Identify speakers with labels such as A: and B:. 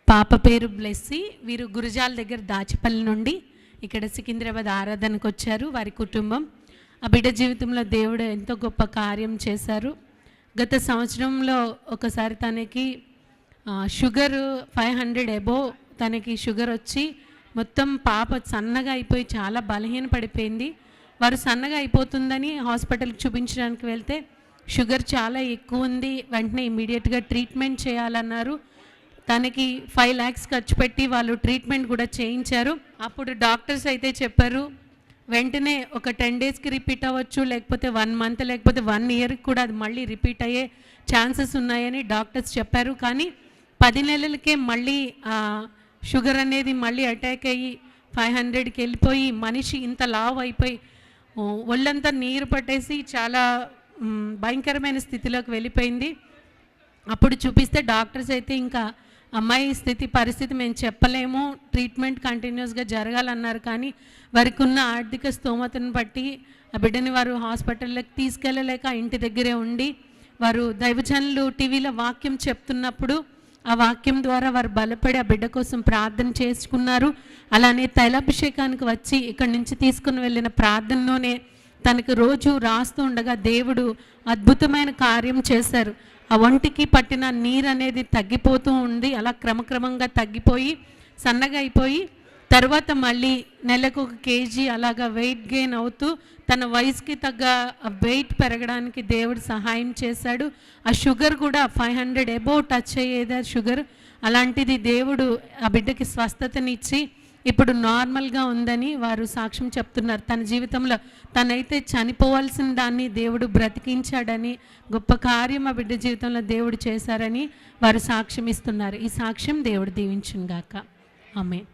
A: పాప పేరు బ్లెస్సీ. వీరు గురజాల దగ్గర దాచిపల్లి నుండి ఇక్కడ సికింద్రాబాద్ ఆరాధనకు వచ్చారు. వారి కుటుంబం ఆ బిడ్డ జీవితంలో దేవుడు ఎంతో గొప్ప కార్యం చేశారు. గత సంవత్సరంలో ఒకసారి తనకి షుగర్ 500 అబోవ్ తనకి షుగర్ వచ్చి మొత్తం పాప సన్నగా అయిపోయి చాలా బలహీన పడిపోయింది. వారు సన్నగా అయిపోతుందని హాస్పిటల్కి చూపించడానికి వెళ్తే షుగర్ చాలా ఎక్కువ ఉంది, వెంటనే ఇమీడియట్గా ట్రీట్మెంట్ చేయాలన్నారు. తనకి 5 lakhs ఖర్చు పెట్టి వాళ్ళు ట్రీట్మెంట్ కూడా చేయించారు. అప్పుడు డాక్టర్స్ అయితే చెప్పారు వెంటనే ఒక 10 daysకి రిపీట్ అవ్వచ్చు, లేకపోతే 1 month, లేకపోతే 1 yearకి కూడా అది మళ్ళీ రిపీట్ అయ్యే ఛాన్సెస్ ఉన్నాయని డాక్టర్స్ చెప్పారు. కానీ 10 నెలలకే మళ్ళీ షుగర్ అనేది మళ్ళీ అటాక్ అయ్యి 500కి వెళ్ళిపోయి మనిషి ఇంత లావ్ అయిపోయి ఒళ్ళంతా నీరు పట్టేసి చాలా భయంకరమైన స్థితిలోకి వెళ్ళిపోయింది. అప్పుడు చూపిస్తే డాక్టర్స్ అయితే ఇంకా అమ్మాయి పరిస్థితి మేము చెప్పలేము, ట్రీట్మెంట్ కంటిన్యూస్గా జరగాలన్నారు. కానీ వారికి ఉన్న ఆర్థిక స్తోమతను బట్టి ఆ బిడ్డని వారు హాస్పిటల్లోకి తీసుకెళ్ళలేక ఇంటి దగ్గరే ఉండి వారు దైవజనులు టీవీలో వాక్యం చెప్తున్నప్పుడు ఆ వాక్యం ద్వారా వారు బలపడి ఆ బిడ్డ కోసం ప్రార్థన చేసుకున్నారు. అలానే తైలాభిషేకానికి వచ్చి ఇక్కడి నుంచి తీసుకుని వెళ్ళిన ప్రార్థనలోనే తనకు రోజు రాస్తూ ఉండగా దేవుడు అద్భుతమైన కార్యం చేశారు. ఆ ఒంటికి పట్టిన నీరు అనేది తగ్గిపోతూ ఉంది. అలా క్రమక్రమంగా తగ్గిపోయి సన్నగా అయిపోయి తర్వాత మళ్ళీ నెలకు 1 kg అలాగా వెయిట్ గెయిన్ అవుతూ తన వయసుకి తగ్గ వెయిట్ పెరగడానికి దేవుడు సహాయం చేశాడు. ఆ షుగర్ కూడా 500 అబోవ్ టచ్ అయ్యేది షుగర్. అలాంటిది దేవుడు ఆ బిడ్డకి స్వస్థతనిచ్చి ఇప్పుడు నార్మల్గా ఉందని వారు సాక్ష్యం చెప్తున్నారు. తన జీవితంలో తనైతే చనిపోవాల్సిన దాన్ని దేవుడు బ్రతికించాడని, గొప్ప కార్యం ఆ బిడ్డ జీవితంలో దేవుడు చేశారని వారు సాక్ష్యం ఇస్తున్నారు. ఈ సాక్ష్యం దేవుడు దీవించును గాక. ఆమేన్.